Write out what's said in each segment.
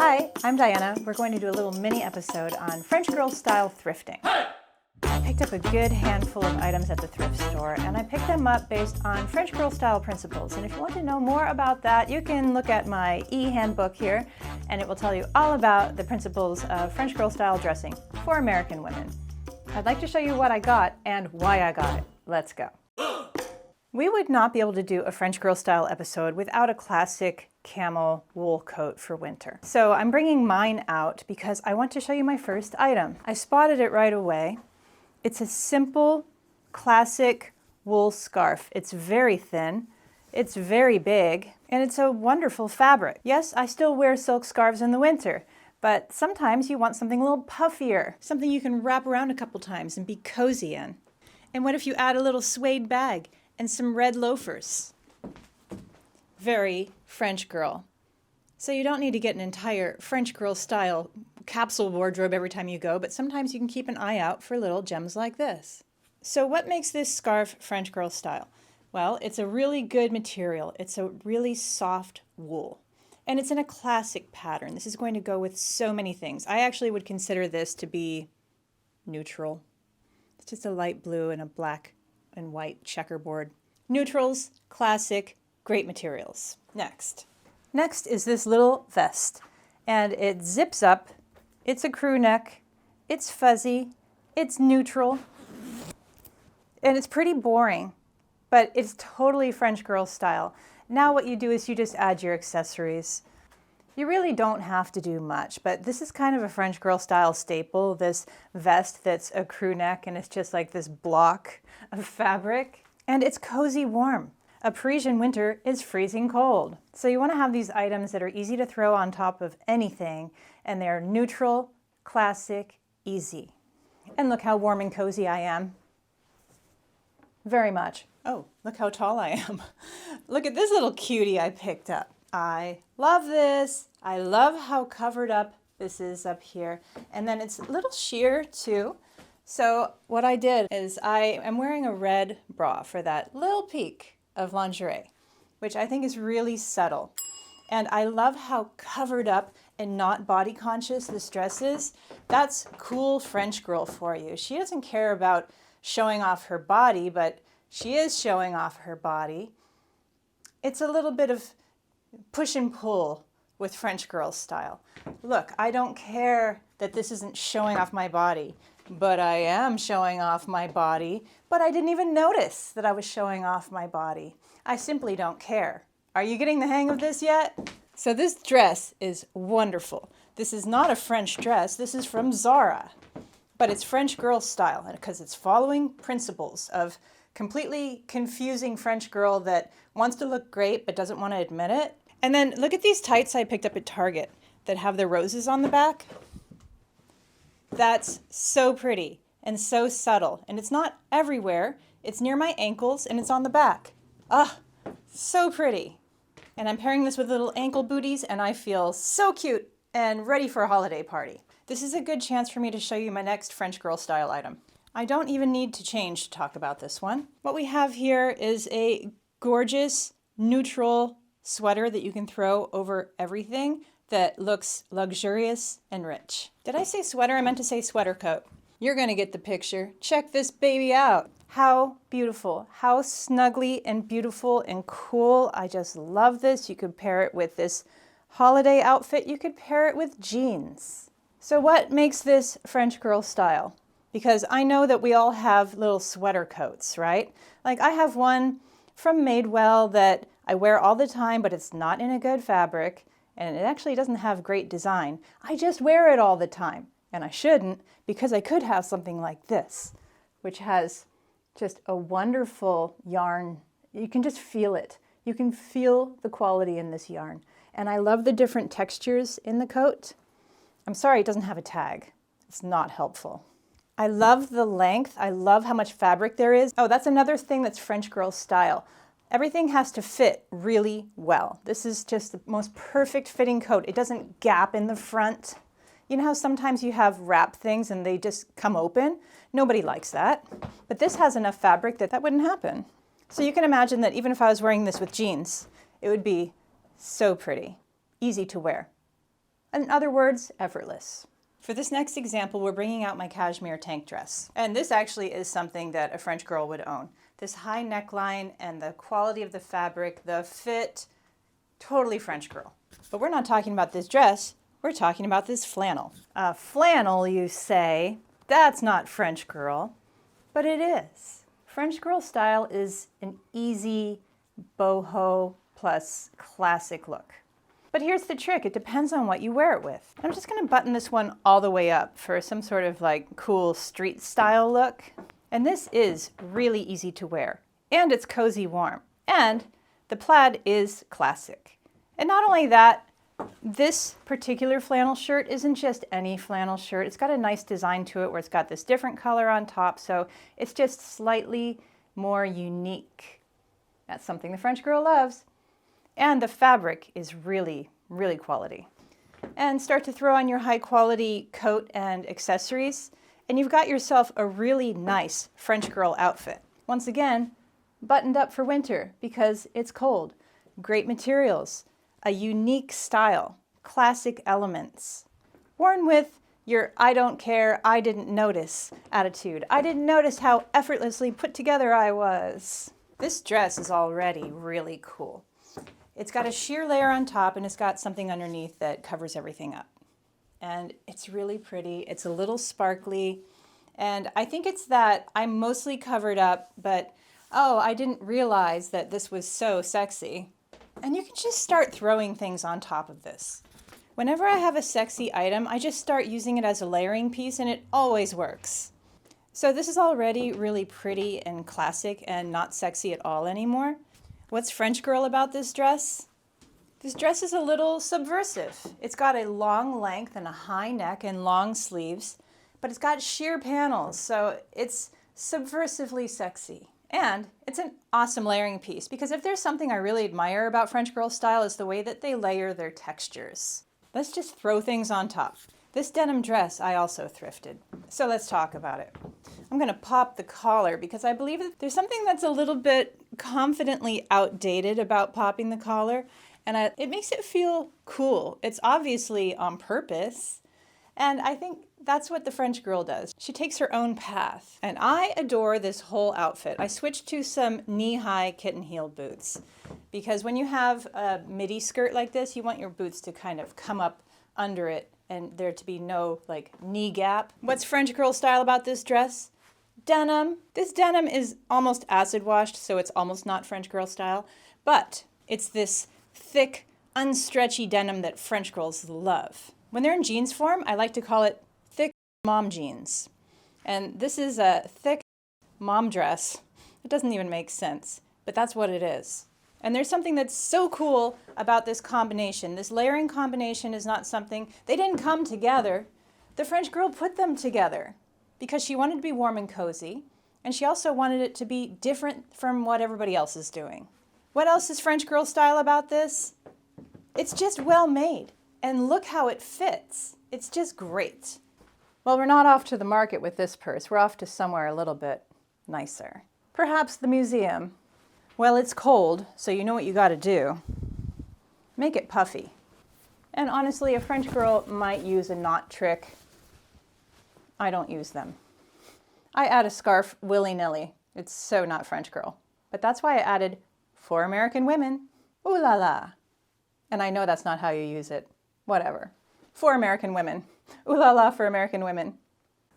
Hi, I'm Diana. We're going to do a little mini episode on French girl style thrifting. I picked up a good handful of items at the thrift store, and I picked them up based on French girl style principles. And if you want to know more about that, you can look at my e-handbook here, and it will tell you all about the principles of French girl style dressing for American women. I'd like to show you what I got and why I got it. Let's go. We would not be able to do a French girl style episode without a classic camel wool coat for winter. So I'm bringing mine out because I want to show you my first item. I spotted it right away. It's a simple, classic wool scarf. It's very thin, it's very big, and it's a wonderful fabric. Yes, I still wear silk scarves in the winter, but sometimes you want something a little puffier, something you can wrap around a couple times and be cozy in. And what if you add a little suede bag and some red loafers? Very French girl. So you don't need to get an entire French girl style capsule wardrobe every time you go, but sometimes you can keep an eye out for little gems like this. So what makes this scarf French girl style? Well, it's a really good material. It's a really soft wool. And it's in a classic pattern. This is going to go with so many things. I actually would consider this to be neutral. It's just a light blue and a black and white checkerboard. Neutrals, classic, great materials. Next is this little vest, and it zips up. It's a crew neck, it's fuzzy, it's neutral, and it's pretty boring, but it's totally French girl style. Now what you do is you just add your accessories. You really don't have to do much, but this is kind of a French girl style staple, this vest that's a crew neck and it's just like this block of fabric. And it's cozy warm. A Parisian winter is freezing cold. So you want to have these items that are easy to throw on top of anything, and they're neutral, classic, easy. And look how warm and cozy I am. Very much. Oh, look how tall I am. Look at this little cutie I picked up. I love this. I love how covered up this is up here. And then it's a little sheer too. So what I did is I am wearing a red bra for that little peek of lingerie, which I think is really subtle. And I love how covered up and not body conscious this dress is. That's cool French girl for you. She doesn't care about showing off her body, but she is showing off her body. It's a little bit of push and pull with French girl style. Look, I don't care that this isn't showing off my body, but I am showing off my body, but I didn't even notice that I was showing off my body. I simply don't care. Are you getting the hang of this yet? So this dress is wonderful. This is not a French dress. This is from Zara, but it's French girl style because it's following principles of completely confusing French girl that wants to look great but doesn't want to admit it. And then look at these tights I picked up at Target that have the roses on the back. That's so pretty and so subtle. And it's not everywhere. It's near my ankles and it's on the back. Ah, so pretty. And I'm pairing this with little ankle booties and I feel so cute and ready for a holiday party. This is a good chance for me to show you my next French girl style item. I don't even need to change to talk about this one. What we have here is a gorgeous neutral sweater that you can throw over everything that looks luxurious and rich. Did I say sweater? I meant to say sweater coat. You're gonna get the picture. Check this baby out. How beautiful, how snuggly and beautiful and cool. I just love this. You could pair it with this holiday outfit. You could pair it with jeans. So what makes this French girl style? Because I know that we all have little sweater coats, right? Like I have one from Madewell that I wear all the time, but it's not in a good fabric, and it actually doesn't have great design. I just wear it all the time, and I shouldn't, because I could have something like this, which has just a wonderful yarn. You can just feel it. You can feel the quality in this yarn. And I love the different textures in the coat. I'm sorry it doesn't have a tag. It's not helpful. I love the length. I love how much fabric there is. Oh, that's another thing that's French girl style. Everything has to fit really well. This is just the most perfect fitting coat. It doesn't gap in the front. You know how sometimes you have wrap things and they just come open? Nobody likes that. But this has enough fabric that that wouldn't happen. So you can imagine that even if I was wearing this with jeans, it would be so pretty, easy to wear. In other words, effortless. For this next example, we're bringing out my cashmere tank dress. And this actually is something that a French girl would own. This high neckline and the quality of the fabric, the fit, totally French girl. But we're not talking about this dress, we're talking about this flannel. Flannel, you say, that's not French girl, but it is. French girl style is an easy boho plus classic look. But here's the trick, it depends on what you wear it with. I'm just gonna button this one all the way up for some sort of like cool street style look. And this is really easy to wear. And it's cozy warm. And the plaid is classic. And not only that, this particular flannel shirt isn't just any flannel shirt. It's got a nice design to it where it's got this different color on top, so it's just slightly more unique. That's something the French girl loves. And the fabric is really, really quality. And start to throw on your high quality coat and accessories, and you've got yourself a really nice French girl outfit. Once again, buttoned up for winter because it's cold. Great materials, a unique style, classic elements. Worn with your I don't care, I didn't notice attitude. I didn't notice how effortlessly put together I was. This dress is already really cool. It's got a sheer layer on top and it's got something underneath that covers everything up. And it's really pretty, it's a little sparkly, and I think it's that I'm mostly covered up, but oh, I didn't realize that this was so sexy. And you can just start throwing things on top of this. Whenever I have a sexy item, I just start using it as a layering piece and it always works. So this is already really pretty and classic and not sexy at all anymore. What's French girl about this dress? This dress is a little subversive. It's got a long length and a high neck and long sleeves, but it's got sheer panels, so it's subversively sexy. And it's an awesome layering piece because if there's something I really admire about French girl style is the way that they layer their textures. Let's just throw things on top. This denim dress I also thrifted, so let's talk about it. I'm gonna pop the collar because I believe that there's something that's a little bit confidently outdated about popping the collar, and it makes it feel cool. It's obviously on purpose, and I think that's what the French girl does. She takes her own path, and I adore this whole outfit. I switched to some knee-high kitten-heeled boots because when you have a midi skirt like this, you want your boots to kind of come up under it and there to be no like knee gap. What's French girl style about this dress? Denim. This denim is almost acid washed, so it's almost not French girl style, but it's this thick, unstretchy denim that French girls love. When they're in jeans form, I like to call it thick mom jeans. And this is a thick mom dress. It doesn't even make sense, but that's what it is. And there's something that's so cool about this combination. This layering combination is not something, they didn't come together. The French girl put them together because she wanted to be warm and cozy, and she also wanted it to be different from what everybody else is doing. What else is French girl style about this? It's just well made, and look how it fits. It's just great. Well, we're not off to the market with this purse. We're off to somewhere a little bit nicer. Perhaps the museum. Well, it's cold, so you know what you gotta do. Make it puffy. And honestly, a French girl might use a knot trick. I don't use them. I add a scarf willy-nilly. It's so not French girl. But that's why I added for American women. Ooh la la. And I know that's not how you use it. Whatever. For American women. Ooh la la for American women.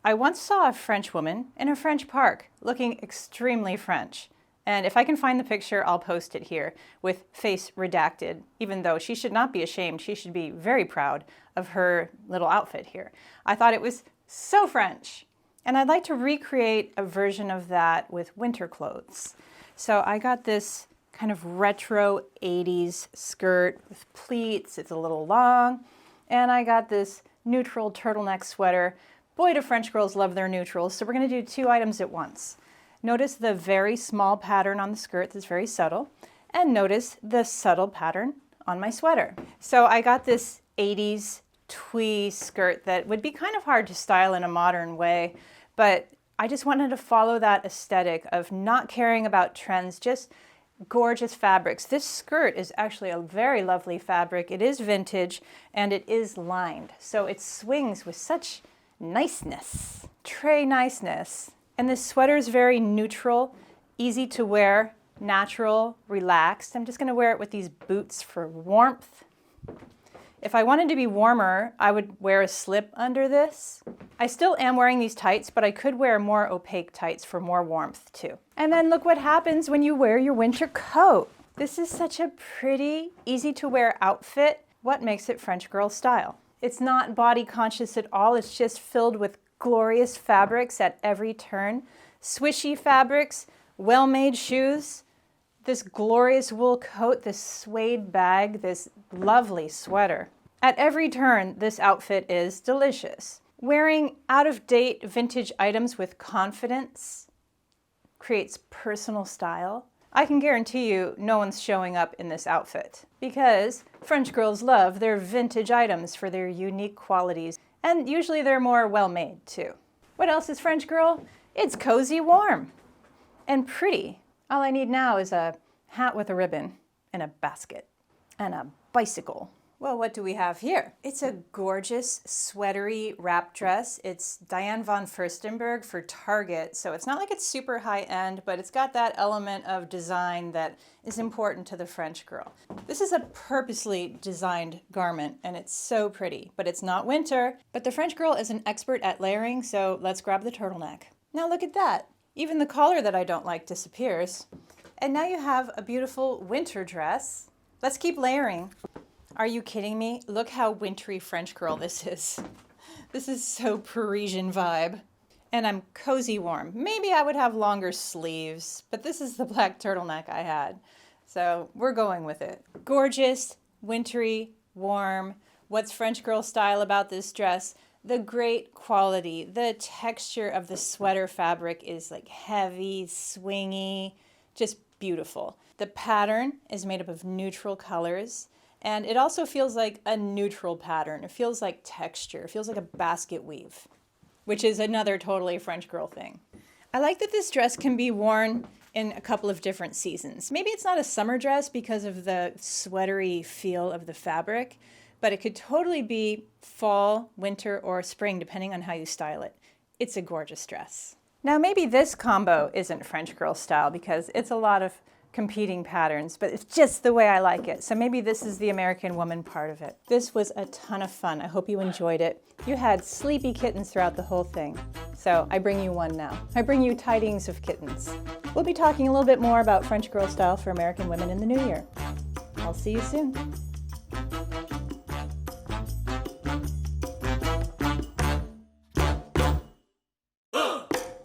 I once saw a French woman in a French park looking extremely French. And if I can find the picture, I'll post it here with face redacted, even though she should not be ashamed. She should be very proud of her little outfit here. I thought it was so French. And I'd like to recreate a version of that with winter clothes. So I got this kind of retro 80s skirt with pleats. It's a little long. And I got this neutral turtleneck sweater. Boy, do French girls love their neutrals. So we're gonna do two items at once. Notice the very small pattern on the skirt that's very subtle, and notice the subtle pattern on my sweater. So I got this 80s twee skirt that would be kind of hard to style in a modern way, but I just wanted to follow that aesthetic of not caring about trends, just gorgeous fabrics. This skirt is actually a very lovely fabric. It is vintage and it is lined. So it swings with such niceness, très niceness. And this sweater is very neutral, easy to wear, natural, relaxed. I'm just gonna wear it with these boots for warmth. If I wanted to be warmer, I would wear a slip under this. I still am wearing these tights, but I could wear more opaque tights for more warmth too. And then look what happens when you wear your winter coat. This is such a pretty, easy to wear outfit. What makes it French girl style? It's not body conscious at all. It's just filled with glorious fabrics at every turn. Swishy fabrics, well-made shoes, this glorious wool coat, this suede bag, this lovely sweater. At every turn, this outfit is delicious. Wearing out-of-date vintage items with confidence creates personal style. I can guarantee you no one's showing up in this outfit because French girls love their vintage items for their unique qualities, and usually they're more well-made too. What else is French girl? It's cozy warm and pretty. All I need now is a hat with a ribbon and a basket and a bicycle. Well, what do we have here? It's a gorgeous sweatery wrap dress. It's Diane von Furstenberg for Target, so it's not like it's super high-end, but it's got that element of design that is important to the French girl. This is a purposely designed garment, and it's so pretty, but it's not winter. But the French girl is an expert at layering, so let's grab the turtleneck. Now look at that. Even the collar that I don't like disappears. And now you have a beautiful winter dress. Let's keep layering. Are you kidding me? Look how wintry French girl this is. This is so Parisian vibe. And I'm cozy warm. Maybe I would have longer sleeves, but this is the black turtleneck I had. So we're going with it. Gorgeous, wintry, warm. What's French girl style about this dress? The great quality. The texture of the sweater fabric is like heavy, swingy, just beautiful. The pattern is made up of neutral colors. And it also feels like a neutral pattern. It feels like texture. It feels like a basket weave, which is another totally French girl thing. I like that this dress can be worn in a couple of different seasons. Maybe it's not a summer dress because of the sweatery feel of the fabric, but it could totally be fall, winter, or spring, depending on how you style it. It's a gorgeous dress. Now, maybe this combo isn't French girl style because it's a lot of competing patterns, but it's just the way I like it. So maybe this is the American woman part of it. This was a ton of fun. I hope you enjoyed it. You had sleepy kittens throughout the whole thing. So I bring you one now. I bring you tidings of kittens. We'll be talking a little bit more about French girl style for American women in the new year. I'll see you soon.